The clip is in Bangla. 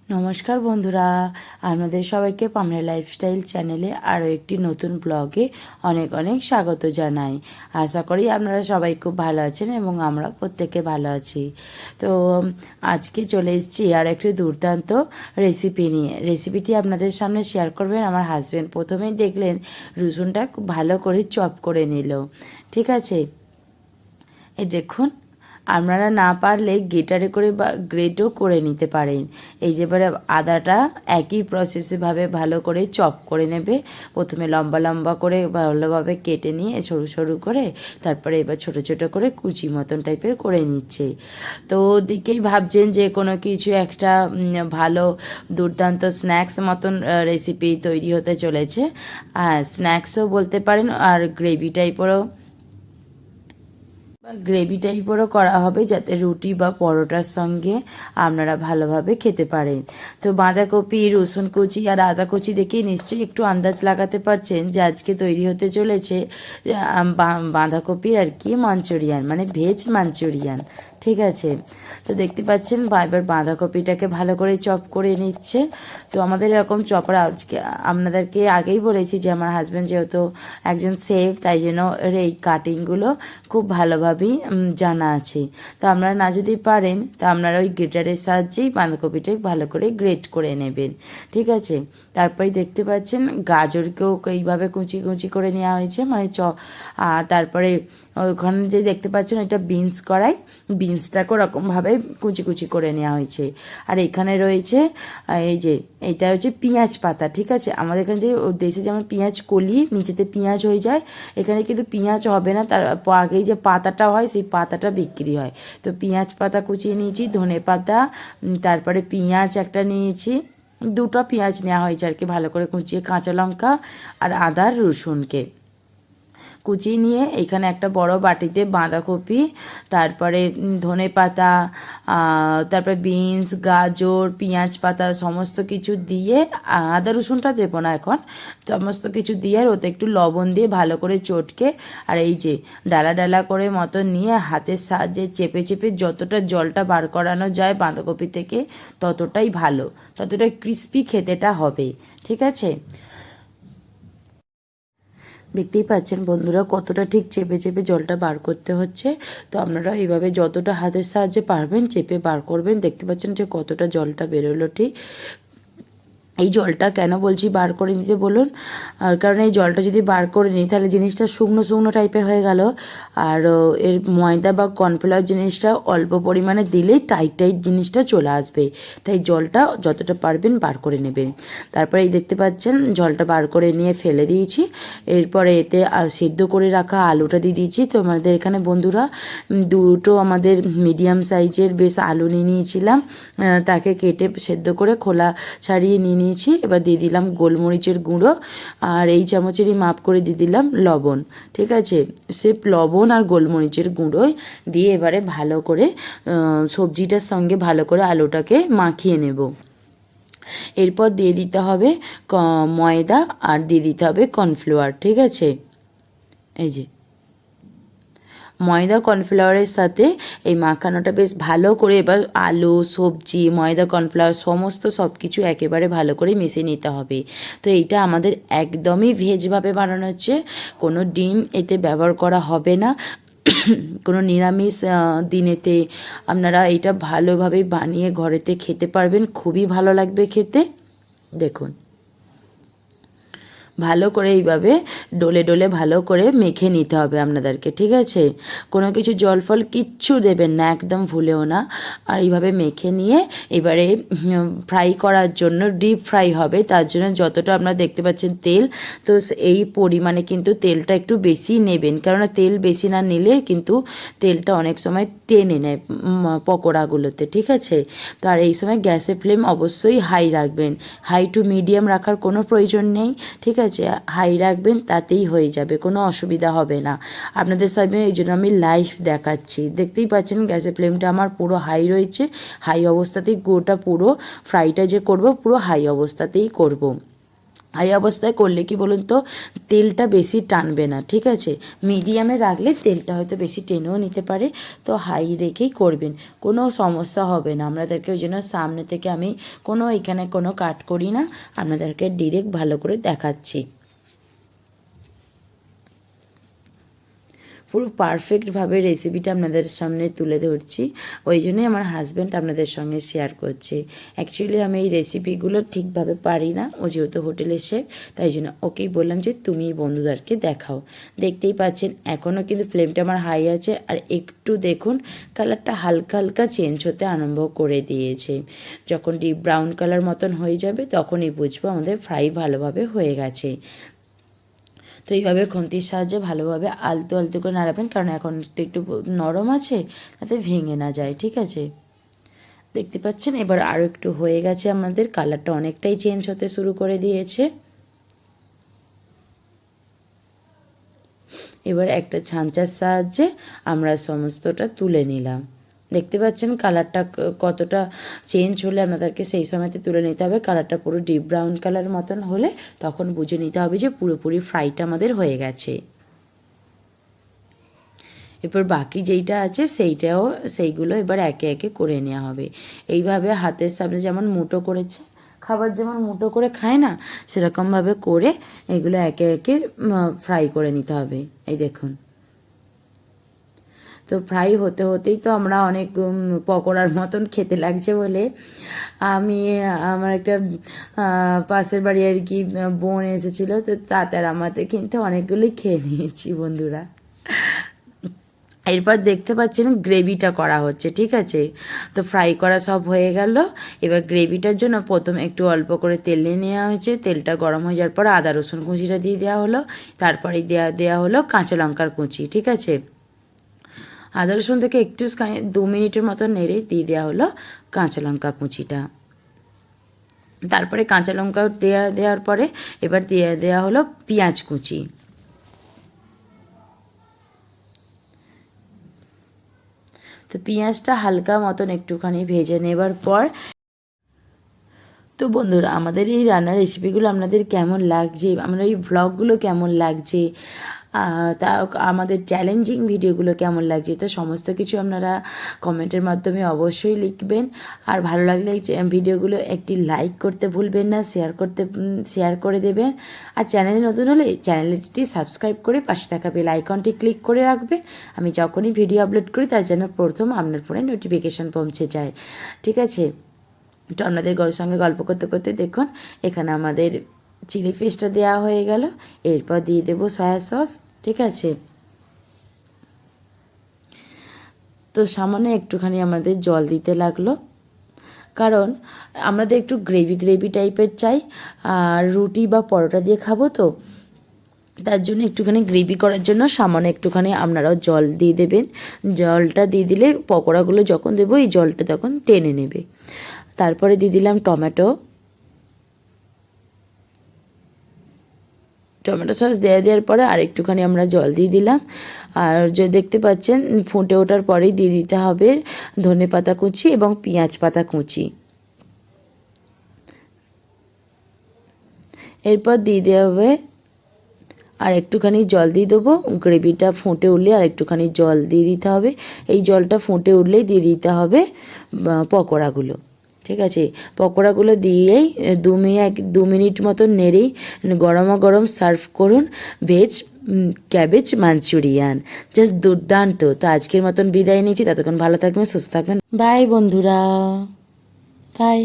নমস্কার বন্ধুরা, আপনাদের সবাইকে পামরা লাইফস্টাইল চ্যানেলে আরও একটি নতুন ব্লগে অনেক অনেক স্বাগত জানাই। আশা করি আপনারা সবাই খুব ভালো আছেন এবং আমরা প্রত্যেকে ভালো আছি। তো আজকে চলে এসেছি আর একটি দুর্দান্ত রেসিপি নিয়ে। রেসিপিটি আপনাদের সামনে শেয়ার করবেন আমার হাজব্যান্ড। প্রথমেই দেখলেন রসুনটা খুব ভালো করে চপ করে নিল, ঠিক আছে। এই দেখুন, আপনারা না পারলে গ্রেটারে করে বা গ্রেটও করে নিতে পারেন। এই যে এবারে আদাটা একই প্রসেসেভাবে ভালো করে চপ করে নেবে। প্রথমে লম্বা লম্বা করে ভালোভাবে কেটে নিয়ে সরু সরু করে তারপরে এবার ছোট ছোট করে কুচি মতন টাইপের করে নিচ্ছে। তো ওদিকেই ভাবছেন যে কোনো কিছু একটা ভালো দুর্দান্ত স্ন্যাক্স মতন রেসিপি তৈরি হতে চলেছে। স্ন্যাক্সও বলতে পারেন আর গ্রেভি টাইপেরও করা হবে, যাতে রুটি বা পরোটার সঙ্গে আপনারা ভালোভাবে খেতে পারেন। তো বাঁধাকপি, রসুন কুচি আর আদা কুচি দেখে নিশ্চয়ই একটু আন্দাজ লাগাতে পারছেন যে আজকে তৈরি হতে চলেছে বাঁধাকপির আর কি মাঞ্চুরিয়ান, মানে ভেজ মাঞ্চুরিয়ান, ঠিক আছে। তো দেখতে পাচ্ছেন এবার বাঁধাকপিটাকে ভালো করে চপ করে নিচ্ছে। তো আমাদের এরকম চপার আজকে আপনাদেরকে আগেই বলেছি যে আমার হাজব্যান্ড যেহেতু একজন শেফ, তাই জন্য এই কাটিংগুলো খুব ভালোভাবেই জানা আছে। তো আপনারা না যদি পারেন তো আপনারা ওই গ্রেটারের সাহায্যেই বাঁধাকপিটা ভালো করে গ্রেট করে নেবেন, ঠিক আছে। তারপরে দেখতে পাচ্ছেন গাজরকেও এইভাবে কুচি কুচি করে নেওয়া হয়েছে, মানে আর তারপরে ওখানে যে দেখতে পাচ্ছেন ওইটা বিনস কড়াই, বিনসটাকে ওরকমভাবে কুচি কুচি করে নেওয়া হয়েছে। আর এখানে রয়েছে এই যে এইটা হচ্ছে পেঁয়াজ পাতা, ঠিক আছে। আমাদের এখানে যে দেশে যেমন পেঁয়াজ কলি নিচেতে পেঁয়াজ হয়ে যায়, এখানে কিন্তু পেঁয়াজ হবে না, তার আগেই যে পাতাটা হয় সেই পাতাটা বিক্রি হয়। তো পেঁয়াজ পাতা কুচিয়ে নিয়েছি, ধনে পাতা, তারপরে পেঁয়াজ একটা নিয়েছি, দুটো পেঁয়াজ নেওয়া হয়েছে আর কি, ভালো করে কুচিয়ে, কাঁচা লঙ্কা আর আদা রসুনকে কুচিয়ে নিয়ে এখানে একটা বড় বাটিতে বাঁধাকপি, তারপরে ধনে পাতা, তারপরে বিনস, গাজর, পেঁয়াজ পাতা সমস্ত কিছু দিয়ে, আদা রসুনটা দেবো না এখন, সমস্ত কিছু দিয়ে আর ওতে একটু লবণ দিয়ে ভালো করে চটকে, আর এই যে ডালা ডালা করে মতো নিয়ে হাতের সাহায্যে চেপে চেপে যতটা জলটা বার করানো যায় বাঁধাকপি থেকে ততটাই ভালো, ততটা ক্রিস্পি খেতেটা হবে, ঠিক আছে। দেখতেই পাচ্ছেন বন্ধুরা কতটা ঠিক চেপে চেপে জলটা বার করতে হচ্ছে। তো আপনারা এইভাবে যতটা হাতের সাহায্যে পারবেন চেপে বার করবেন। দেখতে পাচ্ছেন যে কতটা জলটা বেরোলো, ঠিক। এই জলটা কেন বলছি বার করে নিতে বলুন, কারণ এই জলটা যদি বার করে নিই তাহলে জিনিসটা শুকনো শুকনো টাইপের হয়ে গেল, আর এর ময়দা বা কর্নফ্লাওয়ার জিনিসটা অল্প পরিমাণে দিলেই টাইট টাইট জিনিসটা চলে আসবে। তাই জলটা যতটা পারবেন বার করে নেবেন। তারপরে এই দেখতে পাচ্ছেন জলটা বার করে নিয়ে ফেলে দিয়েছি। এরপরে এতে সেদ্ধ করে রাখা আলুটা দিয়ে দিয়েছি। তো আমাদের এখানে বন্ধুরা দুটো আমাদের মিডিয়াম সাইজের বেশ আলু নিয়ে নিয়েছিলাম, তাকে কেটে সেদ্ধ করে খোলা ছাড়িয়ে নিয়ে নিয়েছি। এবার দিয়ে দিলাম গোলমরিচের গুঁড়ো, আর এই চামচেরই মাপ করে দিয়ে দিলাম লবণ, ঠিক আছে। সে লবণ আর গোলমরিচের গুঁড়োই দিয়ে এবারে ভালো করে সবজিটার সঙ্গে ভালো করে আলুটাকে মাখিয়ে নেব। এরপর দিয়ে দিতে হবে ময়দা আর দিয়ে দিতে হবে কর্নফ্লাওয়ার, ঠিক আছে। এই যে ময়দা কর্নফ্লাওয়ারের সাথে এই মাখানোটা বেশ ভালো করে এবার আলু, সবজি, ময়দা, কর্নফ্লাওয়ার সমস্ত সব কিছু একেবারে ভালো করে মিশিয়ে নিতে হবে। তো এইটা আমাদের একদমই ভেজভাবে বানানো হচ্ছে, কোনো ডিম এতে ব্যবহার করা হবে না। কোনো নিরামিষ দিনেতে আপনারা এটা ভালোভাবে বানিয়ে ঘরেতে খেতে পারবেন, খুবই ভালো লাগবে খেতে। দেখুন ভালো করে এইভাবে ডলে ডলে ভালো করে মেখে নিতে হবে আপনাদেরকে, ঠিক আছে। কোনো কিছু জল ফল কিচ্ছু দেবেন না, একদম ভুলেও না। আর এইভাবে মেখে নিয়ে এবারে ফ্রাই করার জন্য, ডিপ ফ্রাই হবে, তার জন্য যতটা আপনারা দেখতে পাচ্ছেন তেল, তো এই পরিমাণে কিন্তু তেলটা একটু বেশি নেবেন, কেননা তেল বেশি না নিলে কিন্তু তেলটা অনেক সময় টেনে নেয় পকোড়াগুলোতে, ঠিক আছে। তো আর এই সময় গ্যাসের ফ্লেম অবশ্যই হাই রাখবেন, হাই টু মিডিয়াম রাখার কোনো প্রয়োজন নেই, ঠিক আছে। হাই রাখবেন, তাতেই হয়ে যাবে, কোনো অসুবিধা হবে না। আপনাদের সামনে এই জন্য আমি লাইভ দেখাচ্ছি। দেখতেই পাচ্ছেন গ্যাসের ফ্লেমটা আমার পুরো হাই রয়েছে, হাই অবস্থাতেই গোটা পুরো ফ্রাইটা যে করব পুরো হাই অবস্থাতেই করব। হাই অবস্থায় করলে কি বলুন তো, তেলটা বেশি টানবে না, ঠিক আছে। মিডিয়ামে রাখলে তেলটা হয়তো বেশি টেনেও নিতে পারে, তো হাই রেখেই করবেন, কোনো সমস্যা হবে না। আপনাদেরকে ওই জন্য সামনে থেকে আমি এখানে কোনো কাট করি না, আপনাদেরকে ডিরেক্ট ভালো করে দেখাচ্ছি। পুরো পারফেক্টভাবে রেসিপিটা আপনাদের সামনে তুলে ধরছি, ওই জন্যই আমার হাজব্যান্ড আপনাদের সঙ্গে শেয়ার করছে। অ্যাকচুয়ালি আমি এই রেসিপিগুলো ঠিকভাবে পারি না, ও যেহেতু হোটেলে শেফ, তাই জন্য ওকেই বললাম যে তুমি বন্ধুদেরকে দেখাও। দেখতেই পাচ্ছেন এখনও কিন্তু ফ্লেমটা আমার হাই আছে, আর একটু দেখুন কালারটা হালকা হালকা চেঞ্জ হতে আরম্ভ করে দিয়েছে। যখন ডিপ ব্রাউন কালার মতন হয়ে যাবে তখনই বুঝবো আমাদের ফ্রাই ভালোভাবে হয়ে গেছে। তো এইভাবে খুন্তির সাহায্যে ভালোভাবে আলতো আলতো করে নাড়াবেন, কারণ এখন একটু নরম আছে, যাতে ভেঙে না যায়, ঠিক আছে। দেখতে পাচ্ছেন এবার আরও একটু হয়ে গেছে, আমাদের কালারটা অনেকটাই চেঞ্জ হতে শুরু করে দিয়েছে। এবার একটা ছাঁচার সাহায্যে আমরা সমস্তটা তুলে নিলাম। দেখতে পাচ্ছেন কালারটা কতটা চেঞ্জ হলে আপনাদেরকে সেই সময়তে তুলে নিতে হবে। কালারটা পুরো ডিপ ব্রাউন কালার মতন হলে তখন বুঝে নিতে হবে যে পুরোপুরি ফ্রাইটা আমাদের হয়ে গেছে। এরপর বাকি যেইটা আছে সেইগুলো এবার একে একে করে নেওয়া হবে। এইভাবে হাতের সামনে যেমন মুঠো করেছে, খাবার যেমন মুঠো করে খায় না, সেরকমভাবে করে এগুলো একে একে ফ্রাই করে নিতে হবে। এই দেখুন, তো ফ্রাই হতে হতেই তো আমরা অনেক পকোড়ার মতন খেতে লাগছে বলে আমি আমার একটা পাশের বাড়ি আর কি বোন এসেছিলো, তো তার আমাদের কিন্তু অনেকগুলোই খেয়ে নিয়েছি বন্ধুরা। এরপর দেখতে পাচ্ছেন গ্রেভিটা করা হচ্ছে, ঠিক আছে। তো ফ্রাই করা সব হয়ে গেল, এবার গ্রেভিটার জন্য প্রথমে একটু অল্প করে তেল নিয়ে নেওয়া হয়েছে। তেলটা গরম হয়ে যাওয়ার পর আদা রসুন কুচিটা দিয়ে দেওয়া হলো, তারপরে দেওয়া হলো কাঁচা লঙ্কার কুচি, ঠিক আছে। আদা রসুন থেকে একটু 2 মিনিটের মতো নেড়ে দিয়ে দেওয়া হলো কাঁচা লঙ্কা কুচিটা। তারপরে কাঁচা লঙ্কা দেওয়ার পরে এবার দেওয়া হলো পেঁয়াজ কুচি। তো পেঁয়াজটা হালকা মতন একটুখানি ভেজে নেবার পর, তো বন্ধুরা আমাদের এই রান্নার রেসিপিগুলো আপনাদের কেমন লাগছে, আমাদের এই ভ্লগগুলো কেমন লাগছে, তা আমাদের চ্যালেঞ্জিং ভিডিওগুলো কেমন লাগছে, তো সমস্ত কিছু আপনারা কমেন্টের মাধ্যমে অবশ্যই লিখবেন। আর ভালো লাগলে ভিডিওগুলো একটি লাইক করতে ভুলবেন না, শেয়ার করে দেবেন। আর চ্যানেলে নতুন হলে চ্যানেলটি সাবস্ক্রাইব করে পাশে থাকা বেল আইকনটি ক্লিক করে রাখবেন। আমি যখনই ভিডিও আপলোড করি তার জন্য প্রথম আপনার ফোনে নোটিফিকেশান পৌঁছে যায়, ঠিক আছে। তো আপনাদের সঙ্গে গল্প করতে করতে দেখুন এখানে আমাদের চিলি ফিশটা দেওয়া হয়ে গেল। এরপর দিয়ে দেবো সয়া সস, ঠিক আছে। তো সামান্য একটুখানি আমাদের জল দিতে লাগলো, কারণ আমাদের একটু গ্রেভি টাইপের চাই, আর রুটি বা পরোটা দিয়ে খাবো, তো তার জন্য একটুখানি গ্রেভি করার জন্য সামান্য একটুখানি আপনারাও জল দিয়ে দেবেন। জলটা দিয়ে দিলে পকোড়াগুলো যখন দেবো এই জলটা তখন টেনে নেবে। তারপরে দিয়ে দিলাম টমেটো সস দেওয়ার পরে আর একটুখানি আমরা জল দিয়ে দিলাম। আর যে দেখতে পাচ্ছেন ফুটে ওঠার পরেই দিয়ে দিতে হবে ধনে পাতা কুচি এবং পেঁয়াজ পাতা কুচি। এরপর দিয়ে দেওয়া হবে আর একটুখানি জল দিয়ে দেবো। গ্রেভিটা ফুটে উঠলে আর একটুখানি জল দিয়ে দিতে হবে। এই জলটা ফুটে উঠলেই দিয়ে দিতে হবে পকোড়াগুলো, ঠিক আছে। পকোড়াগুলো দিয়েই 2 মিনিট মতো নেড়েই গরম সার্ভ করুন ভেজ ক্যাবেজ মাঞ্চুরিয়ান, জাস্ট দুর্দান্ত। তো আজকের মতন বিদায় নিচ্ছি, ততক্ষণ ভালো থাকবেন, সুস্থ থাকবেন, বাই বন্ধুরা, বাই।